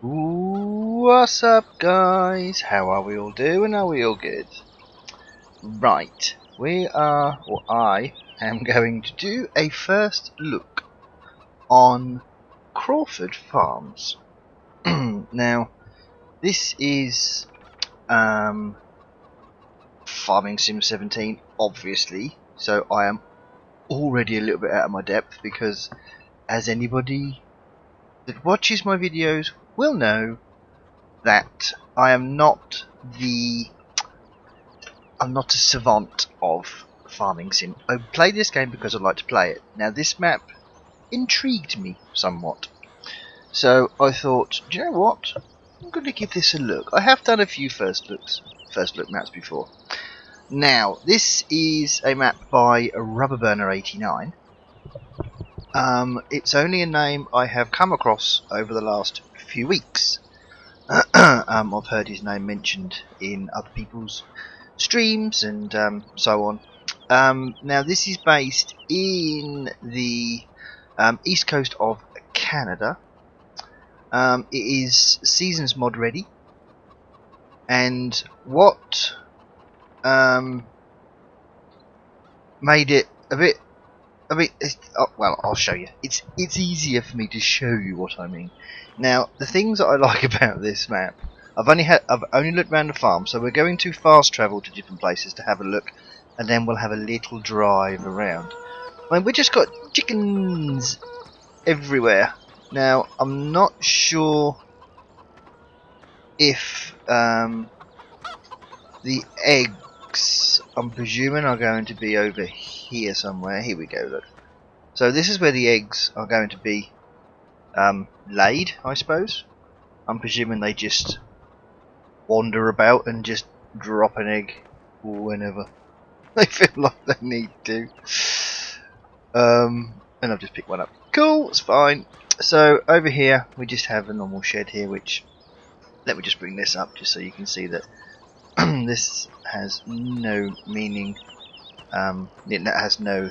What's up, guys? How are we all doing? Are we all good? Right, I am going to do a first look on Crawford Farms. Now, this is Farming Sim 17, obviously, so I am already a little bit out of my depth because, as anybody that watches my videos will know, that I'm not a savant of Farming Sim. I play this game because I like to play it. Now, this map intrigued me somewhat, so I thought, do you know what? I'm going to give this a look. I have done a few first look maps before. Now, this is a map by Rubberburner89. It's only a name I have come across over the last few weeks. I've heard his name mentioned in other people's streams and so on. Now, this is based in the east coast of Canada. It is Seasons mod ready, and what made it a bit. Well, I'll show you. It's easier for me to show you what I mean. Now, the things that I like about this map, I've only looked around the farm, so we're going to fast travel to different places to have a look, and then we'll have a little drive around. I mean, we just got chickens everywhere. Now, I'm not sure if the eggs, I'm presuming, are going to be over here somewhere. Here we go, look. So this is where the eggs are going to be laid, I suppose. I'm presuming they just wander about and just drop an egg whenever they feel like they need to. And I've just picked one up. Cool, it's fine. So over here we just have a normal shed here, which, let me just bring this up just so you can see that this has no meaning. It has no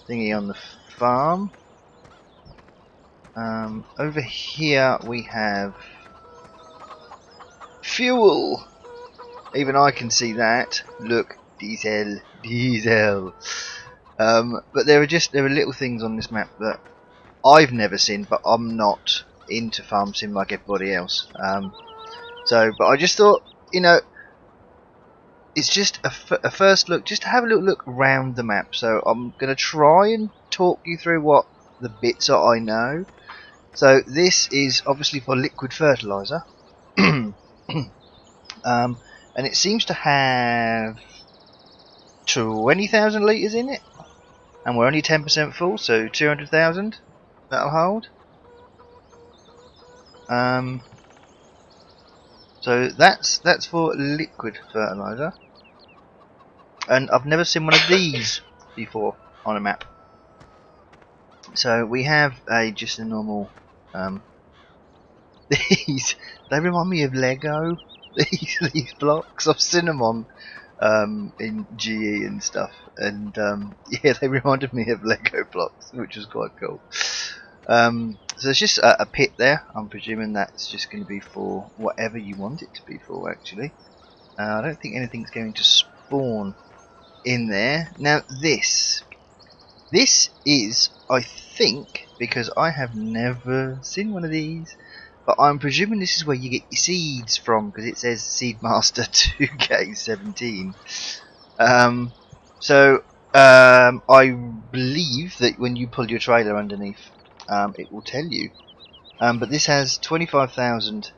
thingy on the farm. Over here we have fuel. Even I can see that. Look, diesel. But there are little things on this map that I've never seen, but I'm not into Farm Sim like everybody else. But I just thought, it's just a first look, just to have a little look around the map. So I'm going to try and talk you through what the bits that I know. So this is obviously for liquid fertilizer. And it seems to have 20,000 litres in it, and we're only 10% full, so 200,000 that'll hold. So that's for liquid fertilizer, and I've never seen one of these before on a map. So we have just a normal. They remind me of Lego. These blocks, I've seen them on in GE and stuff, and yeah, they reminded me of Lego blocks, which was quite cool. So it's just a pit there. I'm presuming that's just going to be for whatever you want it to be for, actually. I don't think anything's going to spawn in there. Now this is, I think, because I have never seen one of these, but I'm presuming this is where you get your seeds from, because it says Seedmaster 2K17. I believe that when you pull your trailer underneath, it will tell you. But this has 25,000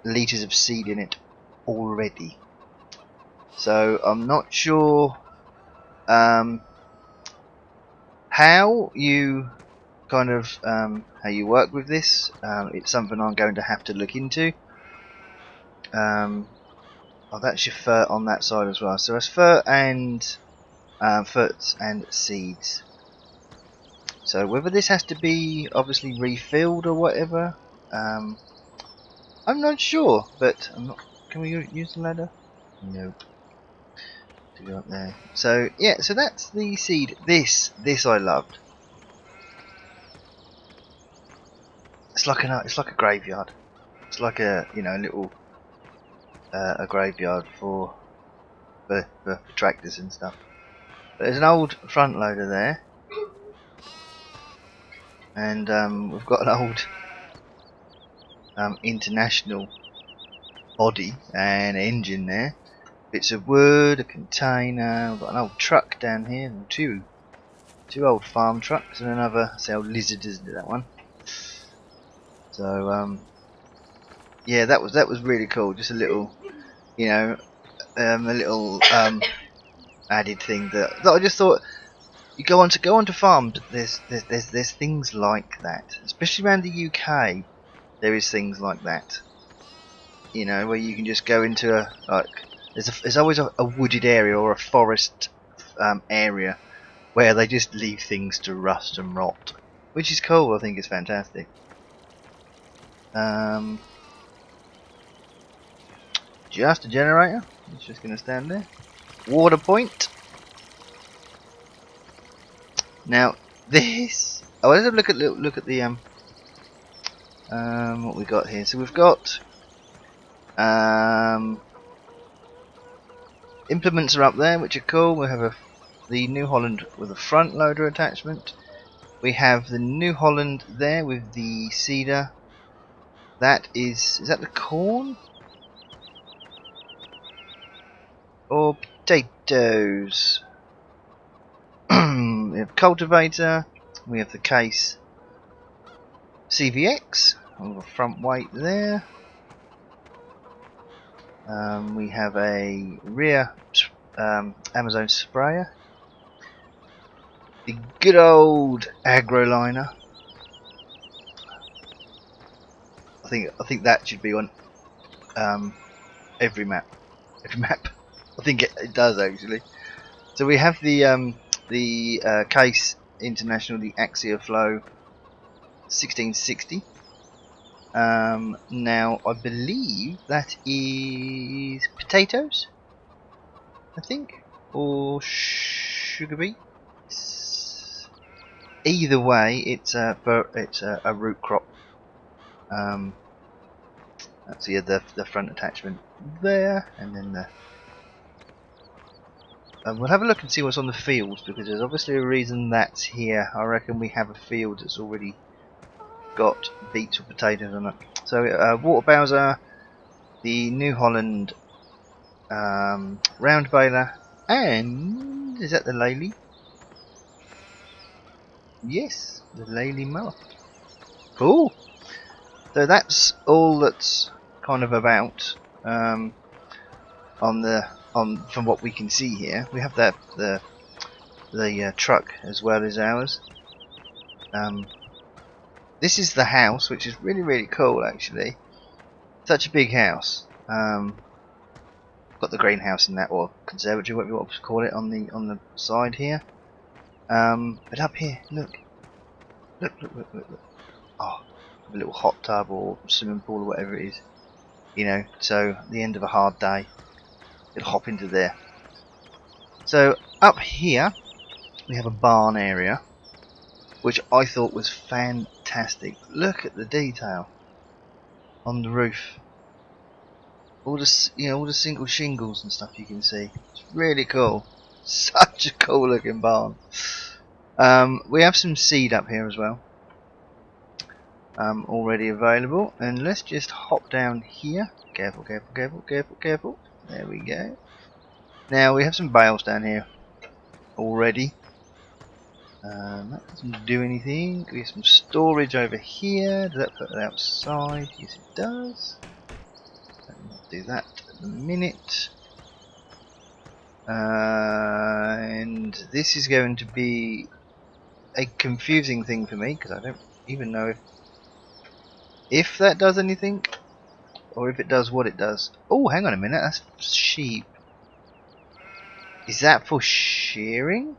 litres of seed in it already. So I'm not sure how you how you work with this. It's something I'm going to have to look into. Oh, that's your fert on that side as well. So that's fert and seeds. So whether this has to be obviously refilled or whatever, I'm not sure. But I'm not. Can we use the ladder? Nope. To go up there. So yeah. So that's the seed. This I loved. it's like a graveyard. It's like a little a graveyard for tractors and stuff. But there's an old front loader there, and we've got an old international body and engine there. Bits of wood, a container. We've got an old truck down here, and two old farm trucks, and another. It's the old lizard, isn't it? That one. So yeah, that was really cool. Just a little, a little added thing that I just thought. You go onto farms. There's things like that, especially around the UK. There is things like that. Where you can just go into there's always a wooded area or a forest area where they just leave things to rust and rot, which is cool. I think it's fantastic. Just a generator. It's just going to stand there. Water point. Now this. Oh, let's have a look at the what we got here. So we've got implements are up there, which are cool. We have the New Holland with a front loader attachment. We have the New Holland there with the seeder. That is that the corn or potatoes? We have cultivator. We have the case CVX on the front weight there. We have a rear Amazon sprayer. The good old agroliner. I think that should be on every map. I think it does actually. So we have the Case International, the Axia Flow 1660. Now I believe that is potatoes, I think, or sugar beets. Either way, it's a root crop. That's the front attachment there, and then we'll have a look and see what's on the fields, because there's obviously a reason that's here. I reckon we have a field that's already got beets or potatoes on it. So water bowser, the New Holland round baler, and is that the Lely? Yes, the Lely mower. Cool. So that's all that's kind of about from what we can see here. We have the truck as well as ours. This is the house, which is really, really cool actually. Such a big house. Got the greenhouse in that, or conservatory, whatever you want to call it, on the side here. But up here, look. Look. Oh, a little hot tub or swimming pool or whatever it is. So at the end of a hard day, it'll hop into there. So up here, we have a barn area, which I thought was fantastic. Look at the detail on the roof. All the single shingles and stuff you can see. It's really cool. Such a cool looking barn. We have some seed up here as well. Already available. And let's just hop down here. Careful. There we go. Now we have some bales down here already. That doesn't do anything. We have some storage over here. Does that put it outside? Yes, it does. Let me not do that at the minute. And this is going to be a confusing thing for me, because I don't even know if that does anything, or if it does what it does. Oh, hang on a minute. That's sheep. Is that for shearing?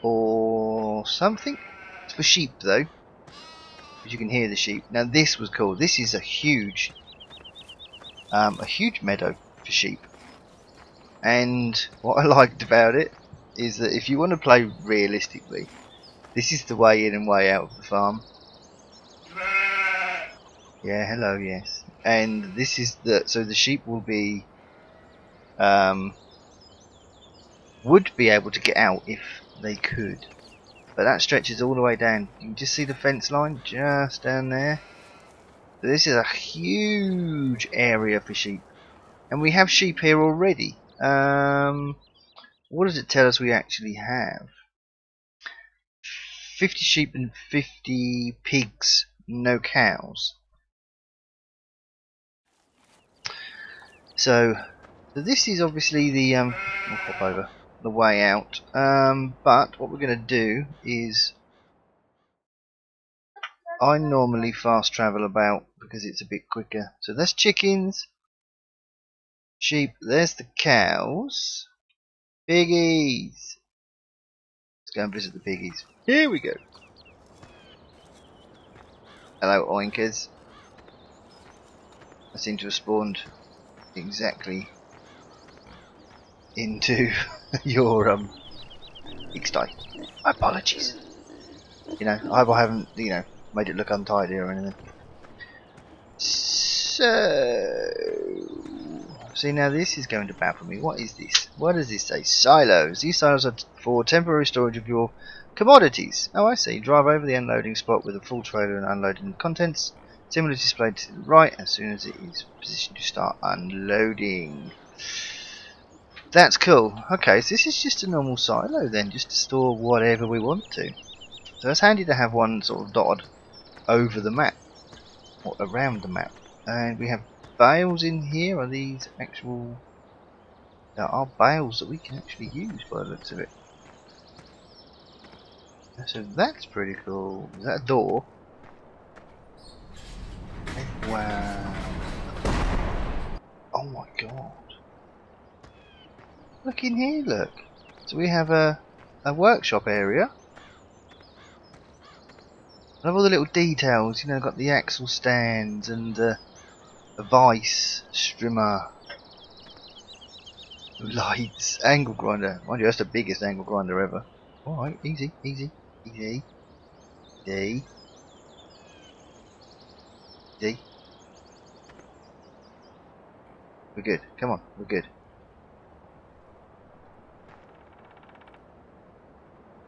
Or something? It's for sheep though, because you can hear the sheep. Now this was cool. This is a huge meadow for sheep. And what I liked about it is that if you want to play realistically, This is the way in and way out of the farm. Yeah, hello, yes. And this is so the sheep will be, would be able to get out if they could. But that stretches all the way down. You can just see the fence line just down there. So this is a huge area for sheep. And we have sheep here already. What does it tell us we actually have? 50 sheep and 50 pigs, no cows. So this is obviously the we'll pop over the way out. But what we're going to do is, I normally fast travel about because it's a bit quicker. So there's chickens, sheep. There's the cows, piggies. Let's go and visit the piggies. Here we go. Hello, oinkers. I seem to have spawned exactly into your pigsty. My apologies. You know, I haven't, you know, made it look untidy or anything. So, see, now this is going to baffle me. What is this? What does this say? Silos. These silos are for temporary storage of your commodities. Oh, I see. Drive over the unloading spot with a full trailer and unloading the contents. Similarly displayed to the right as soon as it is positioned to start unloading. That's cool. Okay, so this is just a normal silo then, just to store whatever we want to. So it's handy to have one sort of dotted over the map, or around the map. And we have bales in here. Are these actual... There are bales that we can actually use by the looks of it. So that's pretty cool. Is that a door? Wow. Oh my god. Look in here, look. So we have a workshop area. I love all the little details, you know, got the axle stands and a vice strimmer, lights, angle grinder. Mind you, that's the biggest angle grinder ever. Alright, easy, easy, easy, easy, easy. We're good, come on, we're good.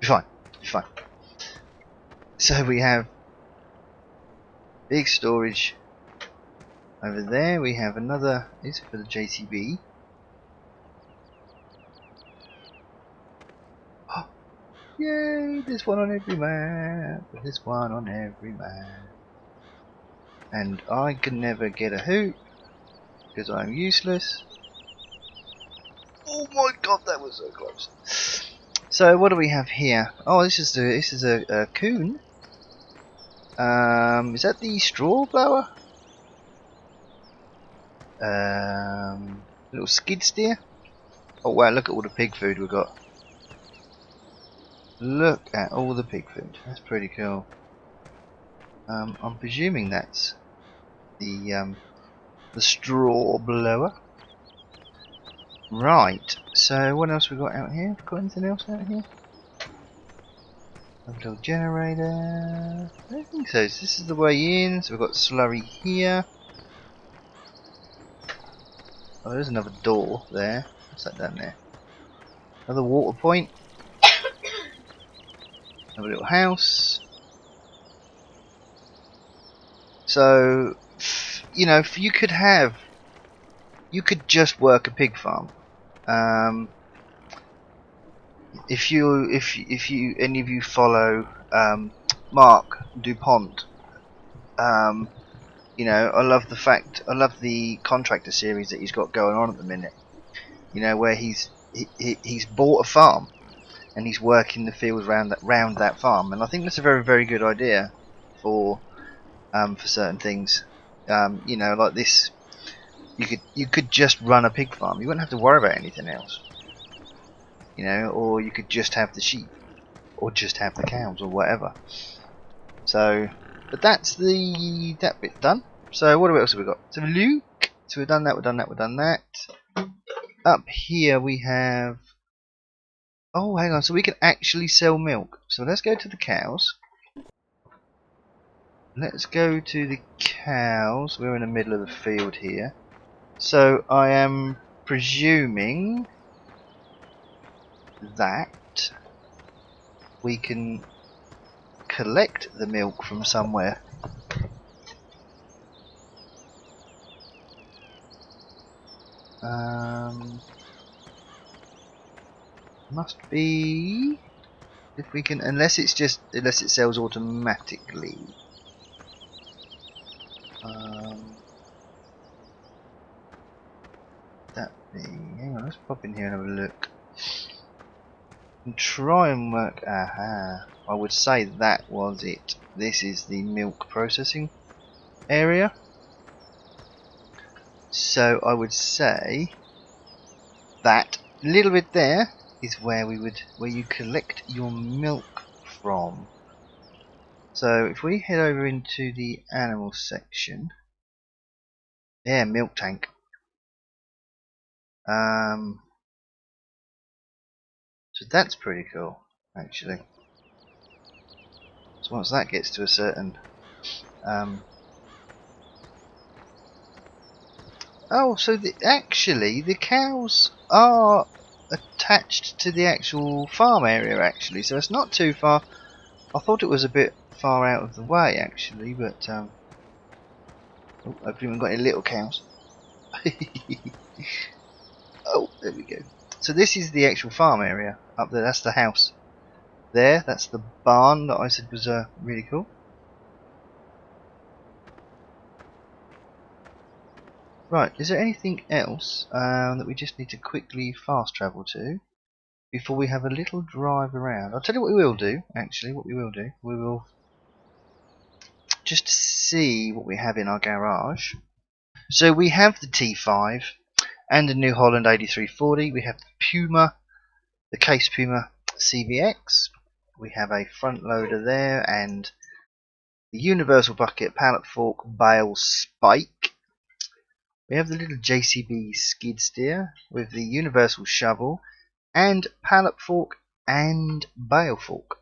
Be fine, be fine. So we have big storage over there. We have another, is for the JCB. Oh, yay, there's one on every map. There's one on every map. And I can never get a hoot because I'm useless. Oh my god, that was so close. So what do we have here? Oh, this is a coon. Is that the straw blower? Little skid steer. Oh wow, look at all the pig food we've got. Look at all the pig food. That's pretty cool. I'm presuming that's the straw blower. Right. So what else we got out here? Got anything else out here? A little generator. I don't think so. So this is the way in. So we've got slurry here. Oh, there's another door there. What's that down there? Another water point. Another little house. So, you know, you could just work a pig farm. If any of you follow Mark DuPont, you know, I love the contractor series that he's got going on at the minute. You know, where he's bought a farm and he's working the fields round that farm, and I think that's a very, very good idea for certain things. You know, like this, you could just run a pig farm. You wouldn't have to worry about anything else. You know, or you could just have the sheep, or just have the cows, or whatever. So, but that's that bit done. So what else have we got? So Luke. So we've done that. We've done that. Up here we have. Oh, hang on. So we can actually sell milk. So let's go to the cows. Let's go to the cows. We're in the middle of the field here. So I am presuming that we can collect the milk from somewhere. Must be if we can, unless it sells automatically. That be, hang on, let's pop in here and have a look and try and work. Aha, I would say that was it. This is the milk processing area. So I would say that little bit there is where you collect your milk from. So if we head over into the animal section, yeah, milk tank. So that's pretty cool, actually. So once that gets to a certain oh, so actually the cows are attached to the actual farm area, actually, so it's not too far. I thought it was a bit far out of the way, actually, but oh, I haven't even got any little cows. Oh, there we go. So this is the actual farm area up there. That's the house there. That's the barn that I said was really cool. Right, is there anything else that we just need to quickly fast travel to before we have a little drive around? I'll tell you what we will do, actually. We will just see what we have in our garage. So we have the T5 and the New Holland 8340. We have the Puma, the Case Puma CVX. We have a front loader there and the universal bucket, pallet fork, bale spike. We have the little JCB skid steer with the universal shovel and pallet fork and bale fork.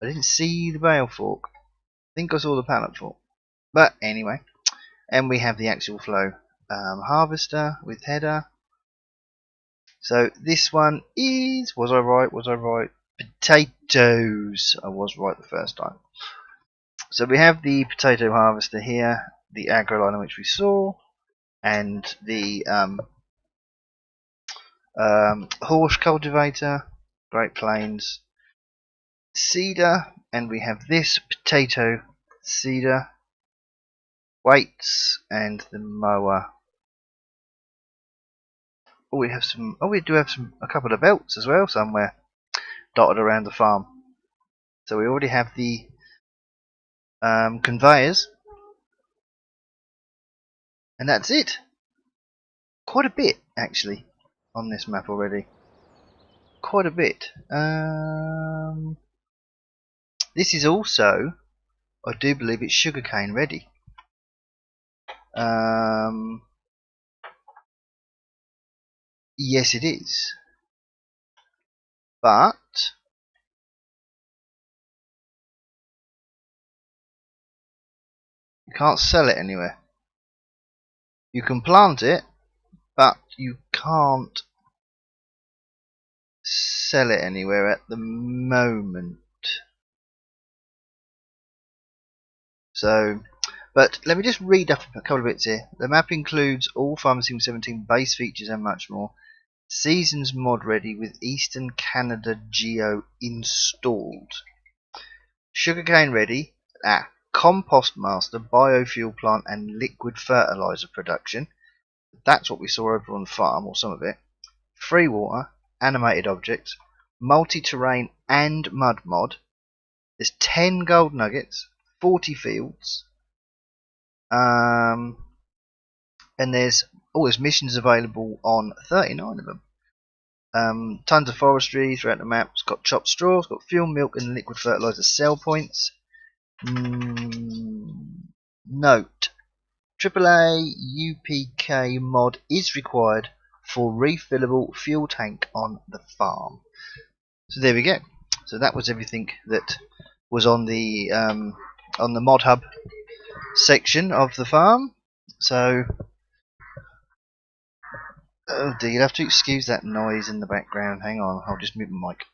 I didn't see the bale fork. I think I saw the pallet fork. But anyway, and we have the axial flow harvester with header. So this one is, was I right? Potatoes. I was right the first time. So we have the potato harvester here, the AgriLiner which we saw, and the horse cultivator, Great Plains seeder, and we have this potato seeder, weights, and the mower. Oh, we have some. Oh, we do have a couple of belts as well somewhere dotted around the farm. So we already have the conveyors, and that's it. Quite a bit actually on this map already. Quite a bit. This is also, I do believe it's sugarcane ready. Yes, it is. But you can't sell it anywhere. You can plant it, but you can't sell it anywhere at the moment. So, but let me just read up a couple of bits here. The map includes all Farming Sim 17 base features and much more. Seasons mod ready with Eastern Canada Geo installed. Sugarcane ready. Compost master, biofuel plant, and liquid fertilizer production. That's what we saw over on the farm, or some of it. Free water, animated objects, multi-terrain and mud mod. There's 10 gold nuggets, 40 fields, and there's missions available on 39 of them. Tons of forestry throughout the map. It's got chopped straw, it's got fuel, milk, and liquid fertilizer sell points. Note: AAA UPK mod is required for refillable fuel tank on the farm. So there we go. So that was everything that was on the mod hub section of the farm. So oh dear, you'll have to excuse that noise in the background. Hang on, I'll just mute my mic.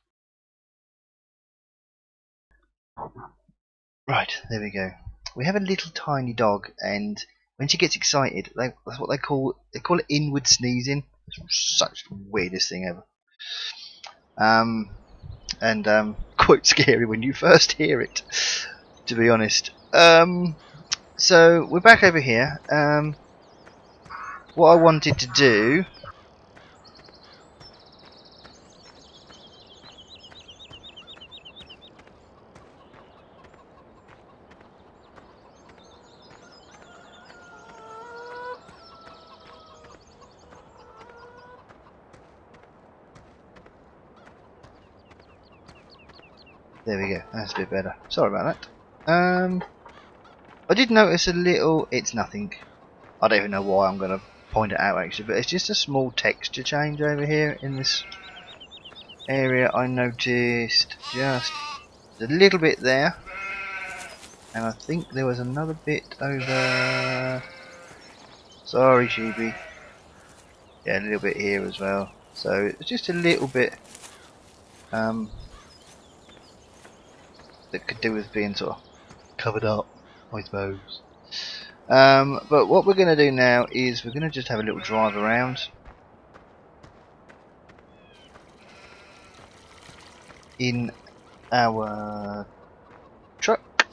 Right, there we go. We have a little tiny dog, and when she gets excited, that's what they call it inward sneezing. It's such the weirdest thing ever. And quite scary when you first hear it, to be honest. So we're back over here. What I wanted to do. There we go. That's a bit better. Sorry about that. I did notice a little. It's nothing. I don't even know why I'm going to point it out actually, but it's just a small texture change over here in this area. I noticed just a little bit there, and I think there was another bit over. Sorry, Sheepy. Yeah, a little bit here as well. So it's just a little bit that could do with being sort of covered up, I suppose. But what we're going to do now is we're going to just have a little drive around in our truck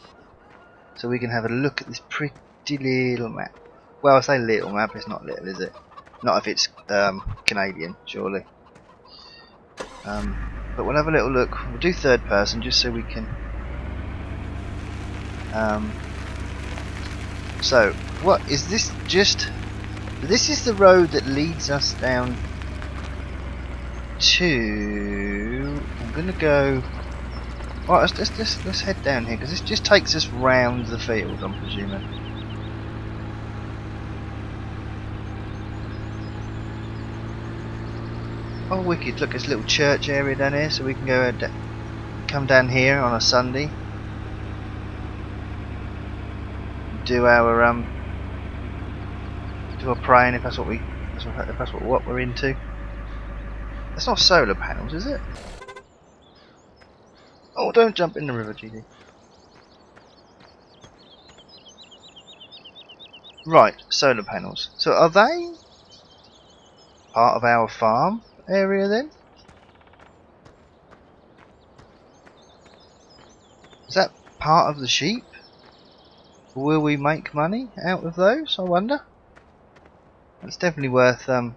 so we can have a look at this pretty little map. Well, I say little map, it's not little, is it? Not if it's Canadian, surely. But we'll have a little look. We'll do third person just so we can. So, what is this? This is the road that leads us down to. I'm gonna go. Right, let's head down here because this just takes us round the field. I'm presuming. Oh, wicked! Look, there's a little church area down here, so we can go come down here on a Sunday. Do our praying if that's what what we're into. That's not solar panels, is it? Oh, don't jump in the river, GD. Right, solar panels. So are they part of our farm area then? Is that part of the sheep? Will we make money out of those, I wonder? It's definitely worth have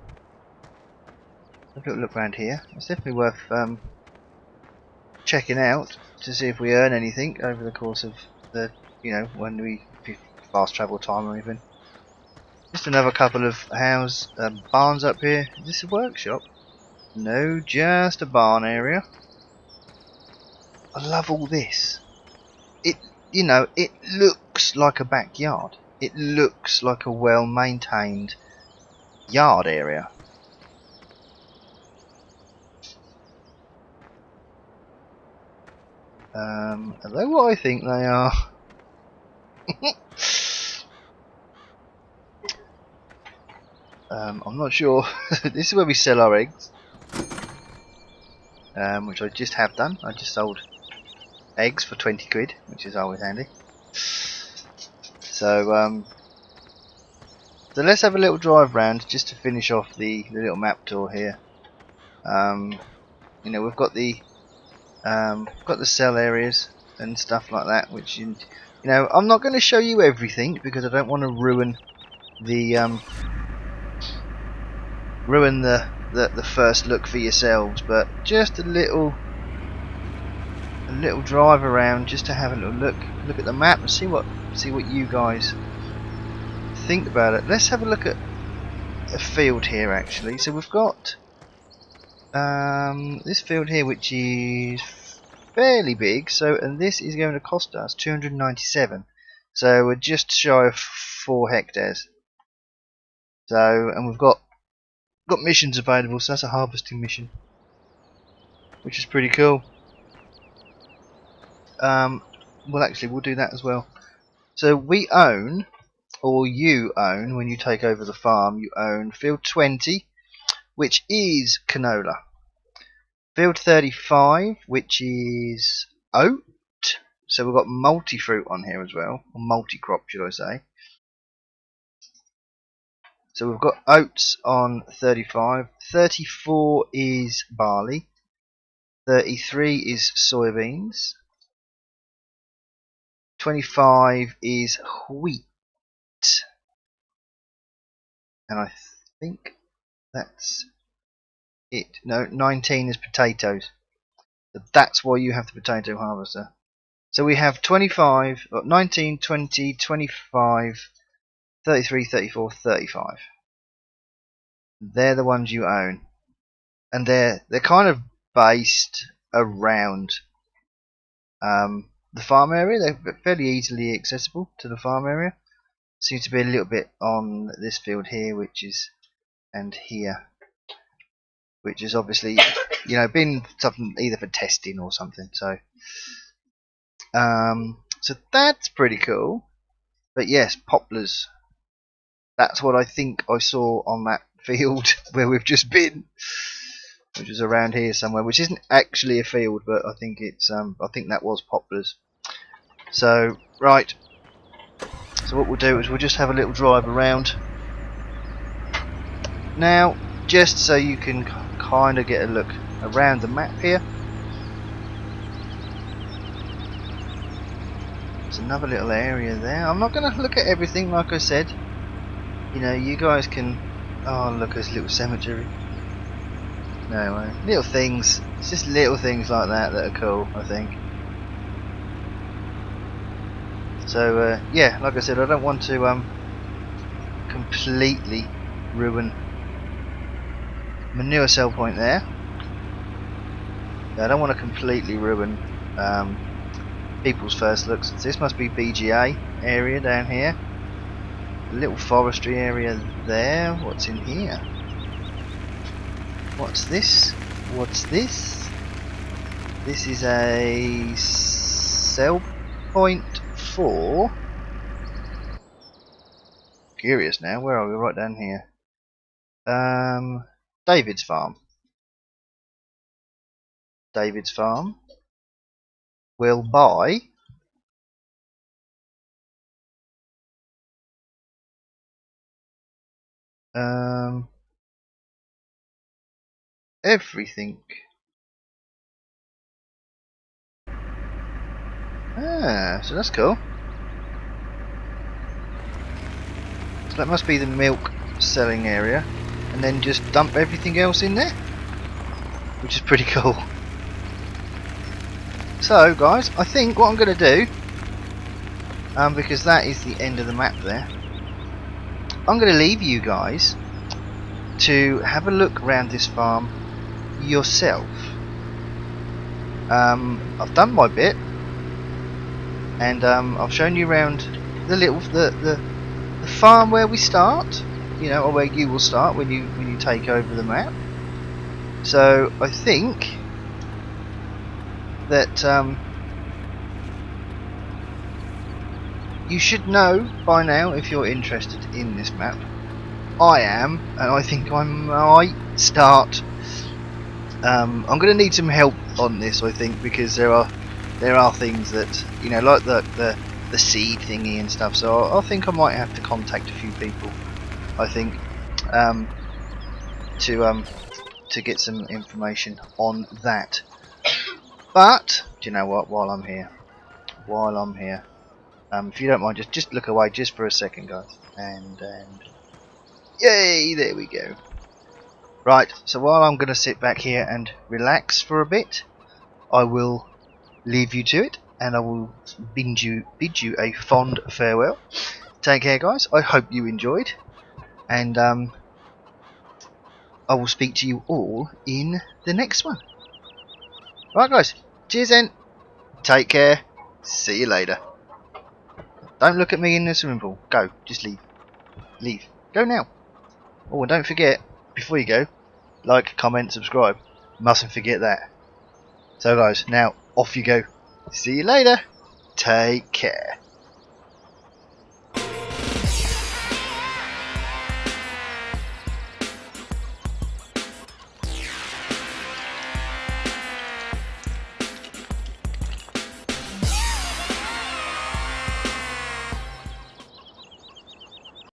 a little look around here. It's definitely worth checking out to see if we earn anything over the course of the, when we fast travel time or anything. Just another couple of barns up here. Is this a workshop? No, just a barn area. I love all this. It looks like a backyard. It looks like a well-maintained yard area. Are they what I think they are? I'm not sure. This is where we sell our eggs, which I just have done. I just sold eggs for 20 quid, which is always handy. So let's have a little drive round just to finish off the little map tour here. We've got the sell areas and stuff like that, which I'm not going to show you everything because I don't want to ruin the first look for yourselves, but just a little drive around just to have a little look at the map and see what you guys think about it. Let's have a look at a field here actually. So we've got this field here which is fairly big, and this is going to cost us 297, so we're just shy of 4 hectares. So, and we've got missions available, so that's a harvesting mission. which is pretty cool. Well, actually, we'll do that as well. So we own, or you own, when you take over the farm, you own field 20, which is canola. Field 35, which is oat. So we've got multi-fruit on here as well, or multi-crop, should I say. So we've got oats on 35. 34 is barley. 33 is soybeans. 25 is wheat. And I think that's it. No, 19 is potatoes. So that's why you have the potato harvester. So we have 25, 19, 20, 25, 33, 34, 35. They're the ones you own. And they're kind of based around the farm area. They're fairly easily accessible to the farm area. Seems to be a little bit on this field here, which is, and here, which is obviously, you know, been something either for testing or something. So so that's pretty cool. But yes, poplars. That's what I think I saw on that field where we've just been, which is around here somewhere, which isn't actually a field, but I think it's I think that was poplars. So right, so what we'll do is we'll just have a little drive around now, just so you can kind of get a look around the map here. There's another little area there. I'm not going to look at everything, like I said. You know, you guys can. Oh, look, there's a little cemetery. No, little things. It's just little things like that that are cool, I think. So yeah, like I said, I don't want to completely ruin manure cell point there. I don't want to completely ruin people's first looks. So this must be BGA area down here. A little forestry area there. What's in here? What's this? What's this? This is a cell point 4. Curious now. Where are we? Right down here. David's farm. David's farm will buy everything. Ah, so that's cool. So that must be the milk selling area, and then just dump everything else in there, which is pretty cool. So guys, I think what I'm going to do, because that is the end of the map there, I'm going to leave you guys to have a look around this farm yourself. I've done my bit, and I've shown you around the farm where we start, you know, or where you will start when you take over the map. So I think that you should know by now if you're interested in this map. I am, and I think I might start. I'm going to need some help on this, I think, because there are things that, you know, like the seed thingy and stuff. So I think I might have to contact a few people, I think, to get some information on that. But do you know what? While I'm here, if you don't mind, just look away just for a second, guys, and yay, there we go. Right, so while I'm going to sit back here and relax for a bit, I will leave you to it, and I will bid you a fond farewell. Take care, guys. I hope you enjoyed, and I will speak to you all in the next one. Right, guys. Cheers then. Take care. See you later. Don't look at me in the swimming pool. Go. Just leave. Leave. Go now. Oh, and don't forget, before you go, like, comment, subscribe. Mustn't forget that. So guys, now off you go. See you later. Take care.